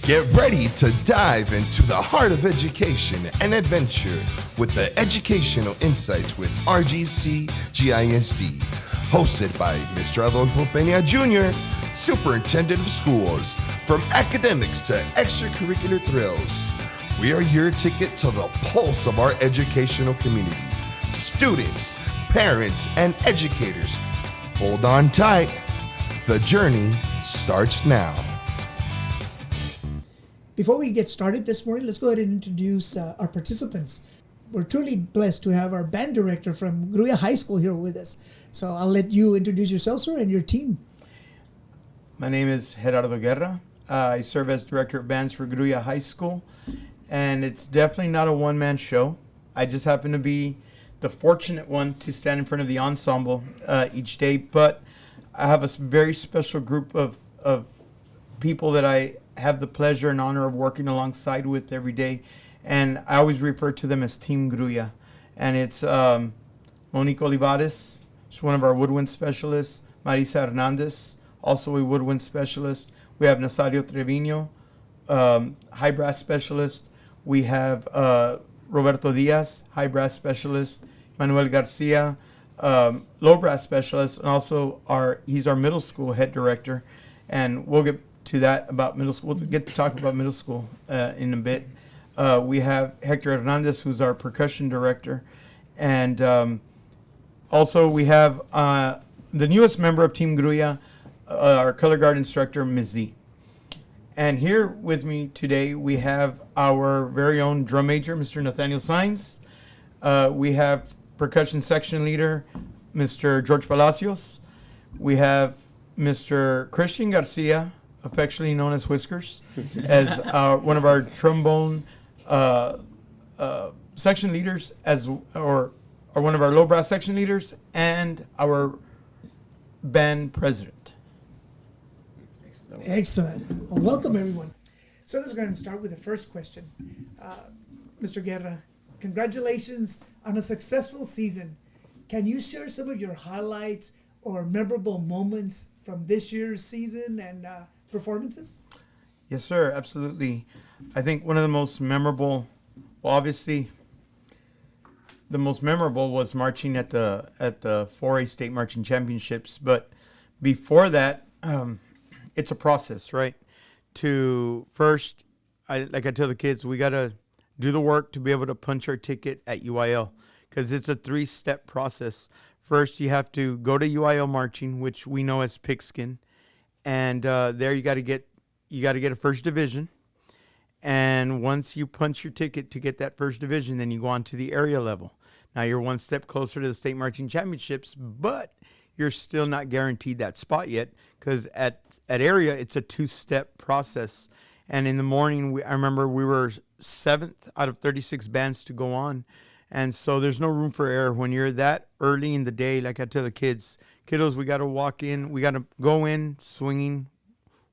Get ready to dive into the heart of education and adventure with the Educational Insights with RGCGISD, hosted by Mr. Adolfo Peña Jr., Superintendent of Schools. From academics to extracurricular thrills, we are your ticket to the pulse of our educational community. Students, parents, and educators, hold on tight. The journey starts now. Before we get started this morning, let's go ahead and introduce our participants. We're truly blessed to have our band director from Gruya High School here with us. So I'll let you introduce yourself, sir, and your team. My name is Gerardo Guerra. I serve as director of bands for Gruya High School, and it's definitely not a one-man show. I just happen to be the fortunate one to stand in front of the ensemble each day, but I have a very special group of people that I have the pleasure and honor of working alongside with every day, and I always refer to them as Team Gruya. And it's Monique Olivares, she's one of our woodwind specialists. Marisa Hernandez, also a woodwind specialist. We have Nazario Trevino, high brass specialist. We have Roberto Diaz, high brass specialist. Manuel Garcia, low brass specialist, and also he's our middle school head director. And we'll get to that about middle school. We'll get to talk about middle school in a bit. We have Hector Hernandez, who's our percussion director. And also we have the newest member of Team Gruya, our color guard instructor, Ms. Z. And here with me today, we have our very own drum major, Mr. Nathaniel Sainz. We have percussion section leader, Mr. George Palacios. We have Mr. Christian Garcia, affectionately known as Whiskers, as one of our trombone section leaders, or one of our low brass section leaders, and our band president. Excellent. Well, welcome, everyone. So let's go ahead and start with the first question. Mr. Guerra, congratulations on a successful season. Can you share some of your highlights or memorable moments from this year's season and performances? Yes, sir. Absolutely. I think one of the most memorable, well, obviously, the most memorable was marching at the 4A State Marching Championships. But before that, it's a process, right? To first, like I tell the kids, we got to do the work to be able to punch our ticket at UIL, because it's a 3-step process. First, you have to go to UIL marching, which we know as pigskin, and there you got to get a first division. And once you punch your ticket to get that first division, then you go on to the area level. Now you're one step closer to the state marching championships, but you're still not guaranteed that spot yet, because at area it's a 2-step process. And in the morning, I remember we were 7th out of 36 bands to go on. And so there's no room for error when you're that early in the day. Like I tell the kiddos, we got to walk in, we got to go in swinging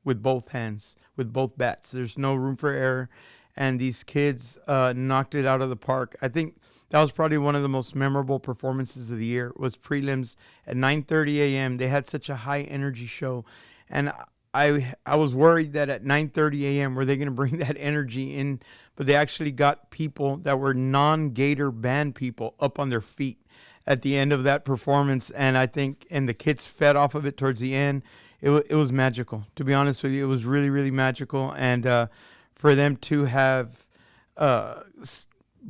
with both hands, with both bats. There's no room for error. And these kids knocked it out of the park. I think that was probably one of the most memorable performances of the year, was prelims at 9:30 a.m. They had such a high energy show. And I was worried that at 9:30 a.m. were they going to bring that energy in, but they actually got people that were non-Gator band people up on their feet at the end of that performance. And I think, and the kids fed off of it towards the end. It was magical, to be honest with you. It was really, really magical. And for them to have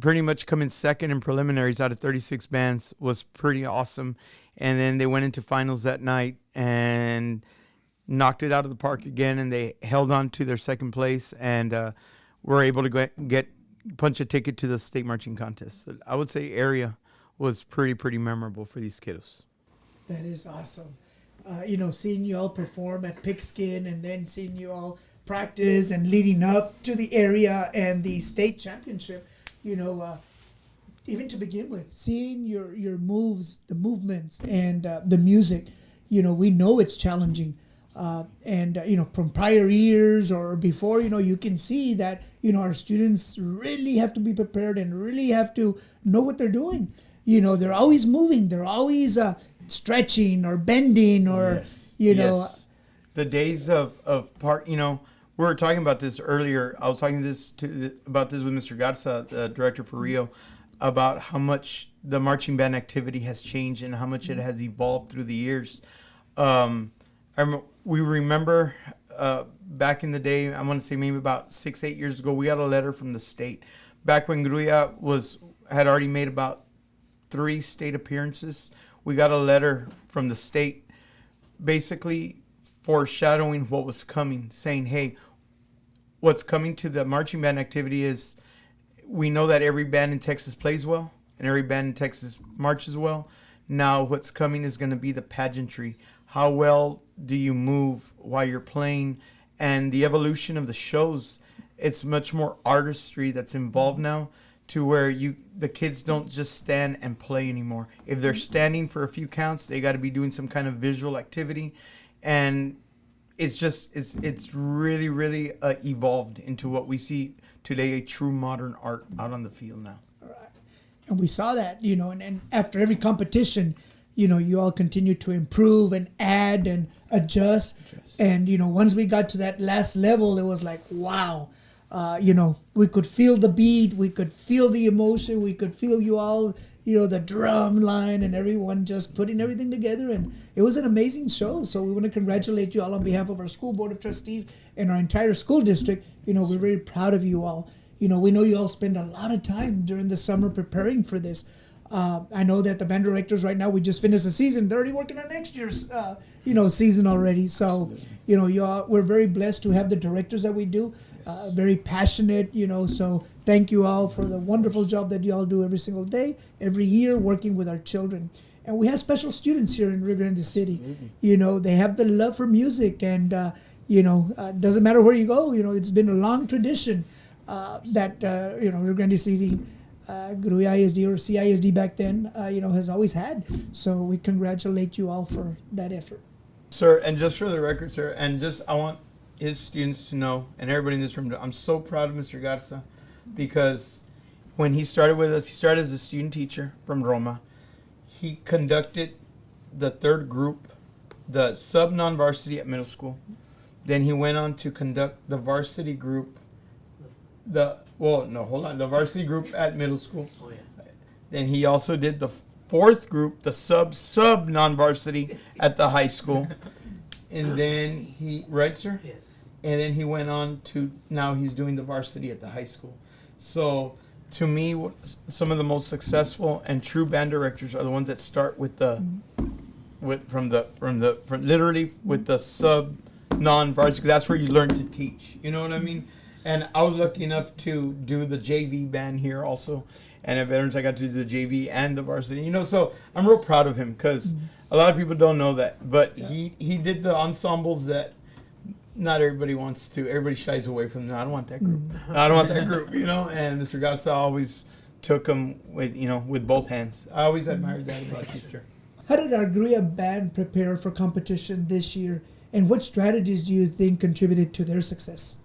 pretty much come in second in preliminaries out of 36 bands was pretty awesome. And then they went into finals that night and knocked it out of the park again, and they held on to their second place and were able to punch a ticket to the state marching contest. So I would say area was pretty memorable for these kiddos. That is awesome. Seeing you all perform at Pigskin and then seeing you all practice and leading up to the area and the state championship, even to begin with, seeing your moves, the movements, and the music, we know it's challenging. From prior years or before, you can see that, our students really have to be prepared and really have to know what they're doing. They're always moving. They're always stretching or bending or, Yes. The days of part, we were talking about this earlier. I was talking about this with Mr. Garza, the director for Rio, about how much the marching band activity has changed and how much it has evolved through the years. We remember back in the day, I want to say maybe about 6-8 years ago, we got a letter from the state. Back when Gruya had already made about 3 state appearances, we got a letter from the state basically foreshadowing what was coming, saying, hey, what's coming to the marching band activity is, we know that every band in Texas plays well and every band in Texas marches well. Now what's coming is going to be the pageantry. How well do you move while you're playing? And the evolution of the shows, it's much more artistry that's involved now, to where the kids don't just stand and play anymore. If they're standing for a few counts, they got to be doing some kind of visual activity. And it's really, really evolved into what we see today, a true modern art out on the field now. Right. And we saw that, and after every competition, you all continue to improve and add and adjust. And, once we got to that last level, it was like, wow. We could feel the beat, we could feel the emotion, we could feel you all, the drum line and everyone just putting everything together. And it was an amazing show. So we want to congratulate you all on behalf of our school board of trustees and our entire school district. We're very proud of you all. We know you all spend a lot of time during the summer preparing for this. I know that the band directors right now, we just finished the season. They're already working on next year's, season already. So, we're very blessed to have the directors that we do. Very passionate, so thank you all for the wonderful job that you all do every single day, every year, working with our children. And we have special students here in Rio Grande City. They have the love for music, and, doesn't matter where you go, it's been a long tradition that, Rio Grande City, Gruya ISD or CISD back then, has always had. So we congratulate you all for that effort. Sir, and just for the record, sir, I want his students to know, and everybody in this room, I'm so proud of Mr. Garza, because when he started with us, he started as a student teacher from Roma. He conducted the 3rd group, the sub non-varsity at middle school. Then he went on to conduct the varsity group, the varsity group at middle school. Oh, yeah. Then he also did the 4th group, the sub non-varsity at the high school. And then right, sir? Yes. And then he went on to, now he's doing the varsity at the high school. So to me, some of the most successful and true band directors are the ones that start with literally with the sub non-varsity. That's where you learn to teach. You know what I mean? And I was lucky enough to do the JV band here also. And at Veterans, I got to do the JV and the varsity. So I'm real proud of him, because a lot of people don't know that. But he did the ensembles that not everybody wants to. Everybody shies away from them. I don't want that group. I don't want that group, And Mr. Garza always took them with both hands. I always admired that about you, sir. How did our Gruya band prepare for competition this year? And what strategies do you think contributed to their success?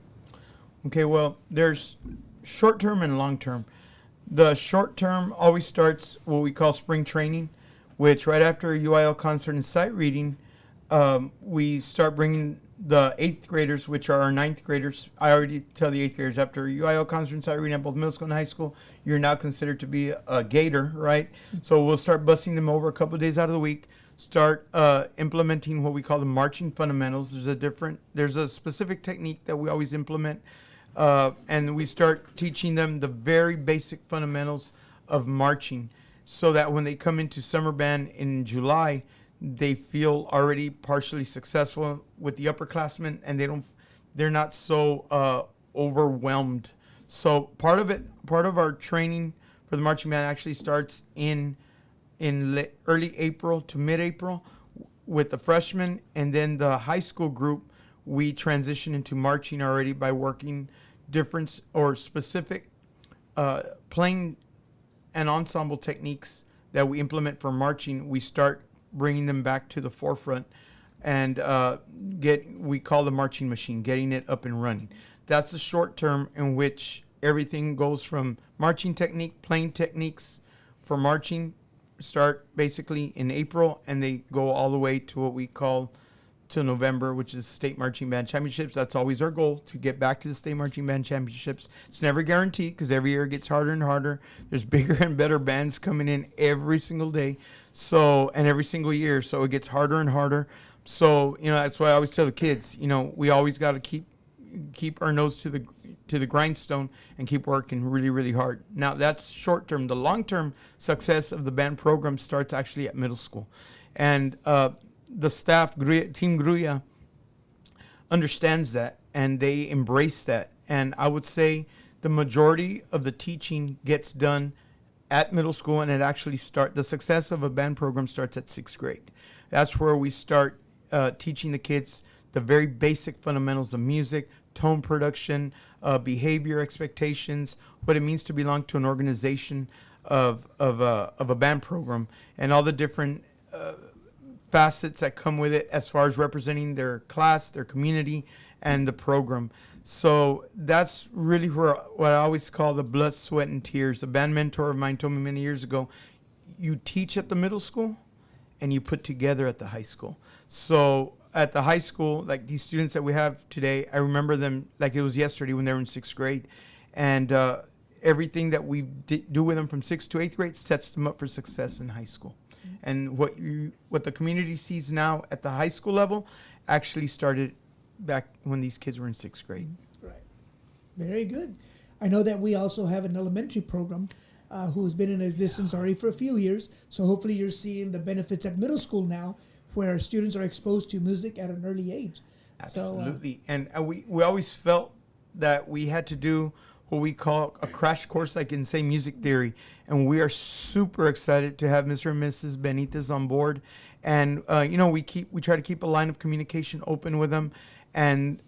Okay, well, there's short-term and long-term. The short-term always starts what we call spring training, which right after a UIL concert and sight reading, we start bringing the 8th graders, which are our 9th graders. I already tell the 8th graders, after UIL concert and sight reading at both middle school and high school, you're now considered to be a Gator, right? So we'll start busing them over a couple of days out of the week, start implementing what we call the marching fundamentals. There's a specific technique that we always implement, and we start teaching them the very basic fundamentals of marching, so that when they come into summer band in July, they feel already partially successful with the upperclassmen, and they're not so overwhelmed. So part of our training for the marching band actually starts in early April to mid-April with the freshmen, and then the high school group, we transition into marching already by working different or specific playing and ensemble techniques that we implement for marching. We start bringing them back to the forefront, and we call the marching machine, getting it up and running. That's the short term, in which everything goes from marching technique, playing techniques for marching start basically in April, and they go all the way to what we call to November, which is State Marching Band Championships. That's always our goal, to get back to the State Marching Band Championships. It's never guaranteed because every year it gets harder and harder. There's bigger and better bands coming in every single day, and every single year, so it gets harder and harder. So, that's why I always tell the kids, we always got to keep our nose to the grindstone and keep working really, really hard. Now, that's short term. The long term success of the band program starts actually at middle school. And the staff, Team Gruya, understands that, and they embrace that. And I would say the majority of the teaching gets done at middle school, and the success of a band program starts at 6th grade. That's where we start teaching the kids the very basic fundamentals of music, tone production, behavior expectations, what it means to belong to an organization of a band program, and all the different facets that come with it as far as representing their class, their community, and the program. So that's really what I always call the blood, sweat, and tears. A band mentor of mine told me many years ago, you teach at the middle school and you put together at the high school. So at the high school, like these students that we have today, I remember them like it was yesterday when they were in 6th grade. And everything that we do with them from 6th to 8th grade sets them up for success in high school. And what the community sees now at the high school level actually started back when these kids were in 6th grade. Right. Very good. I know that we also have an elementary program who's been in existence already for a few years. So hopefully you're seeing the benefits at middle school now, where students are exposed to music at an early age. Absolutely. And we always felt that we had to do what we call a crash course, like in, say, music theory. And we are super excited to have Mr. and Mrs. Benitez on board. And, we try to keep a line of communication open with them. And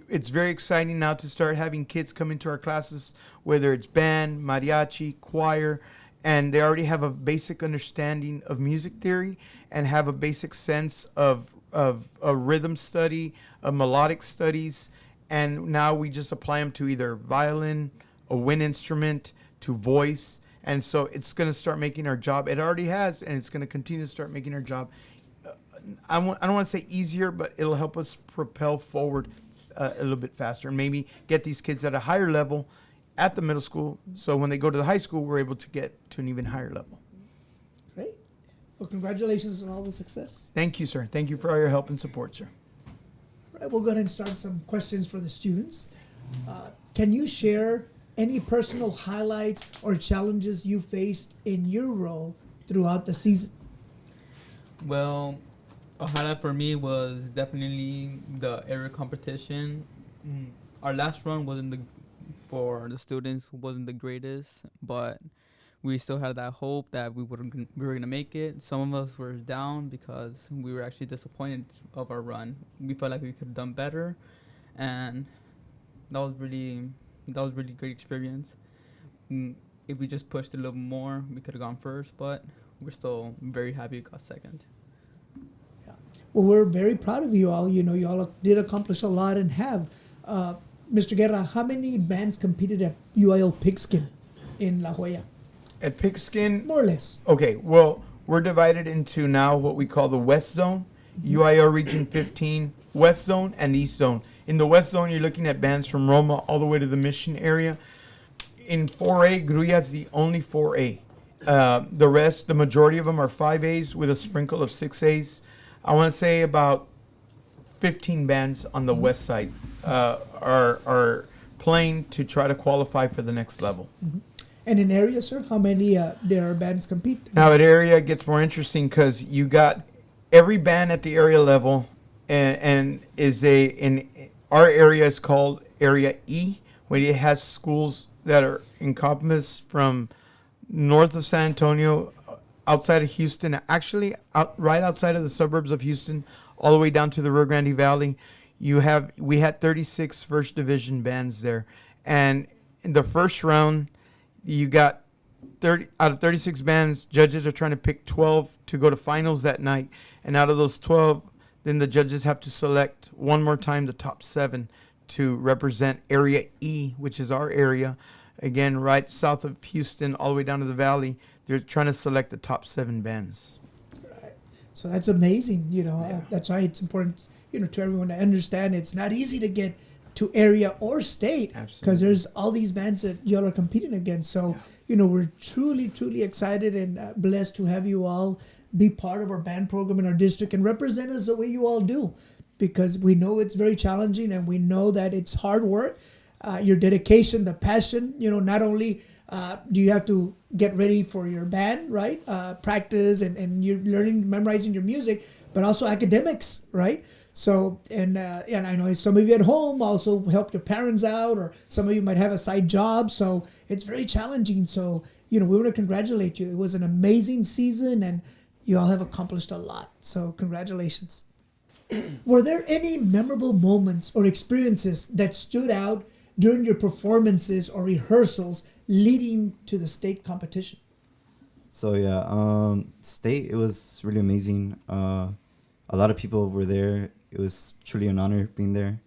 it's very exciting now to start having kids come into our classes, whether it's band, mariachi, choir, and they already have a basic understanding of music theory and have a basic sense of a rhythm study, of melodic studies. And now we just apply them to either violin, a wind instrument, to voice. And so it's going to start making our job. It already has, and it's going to continue to start making our job. I don't want to say easier, but it'll help us propel forward a little bit faster and maybe get these kids at a higher level at the middle school. So when they go to the high school, we're able to get to an even higher level. Great. Well, congratulations on all the success. Thank you, sir. Thank you for all your help and support, sir. All right, we'll go ahead and start some questions for the students. Can you share any personal highlights or challenges you faced in your role throughout the season? Well, a highlight for me was definitely the area competition. Our last run for the students wasn't the greatest, but we still had that hope that we were gonna make it. Some of us were down because we were actually disappointed of our run. We felt like we could have done better, and that was really great experience. If we just pushed a little more, we could have gone first, but we're still very happy we got second. Yeah. Well, we're very proud of you all. You all did accomplish a lot and have. Mr. Guerra, how many bands competed at UIL Pigskin in La Jolla? At Pigskin? More or less. Okay, well, we're divided into now what we call the West Zone, UIL Region 15, West Zone, and East Zone. In the West Zone, you're looking at bands from Roma all the way to the Mission area. In 4A, Gruya is the only 4A. The majority of them are 5As with a sprinkle of 6As. I want to say about 15 bands on the west side are playing to try to qualify for the next level. Mm-hmm. And in area, sir, how many there are bands compete against? Now, at area, it gets more interesting because you got every band at the area level, and in our area is called Area E, where it has schools that are encompassed from north of San Antonio, outside of Houston, actually right outside of the suburbs of Houston, all the way down to the Rio Grande Valley. We had 36 first division bands there, and in the first round, you got 30 out of 36 bands. Judges are trying to pick 12 to go to finals that night, and out of those 12, then the judges have to select one more time the top 7 to represent Area E, which is our area. Again, right south of Houston, all the way down to the valley. They're trying to select the top 7 bands. Right. So that's amazing. Yeah. That's why it's important, to everyone to understand it's not easy to get to area or state because Absolutely. there's all these bands that y'all are competing against. So, we're truly, truly excited and blessed to have you all be part of our band program in our district and represent us the way you all do, because we know it's very challenging and we know that it's hard work. Your dedication, the passion, not only do you have to get ready for your band, right? Practice and you're memorizing your music, but also academics, right? So, and I know some of you at home also help your parents out, or some of you might have a side job. So it's very challenging. So, we want to congratulate you. It was an amazing season and you all have accomplished a lot. So congratulations. Were there any memorable moments or experiences that stood out during your performances or rehearsals leading to the state competition? So state, it was really amazing. A lot of people were there. It was truly an honor being there.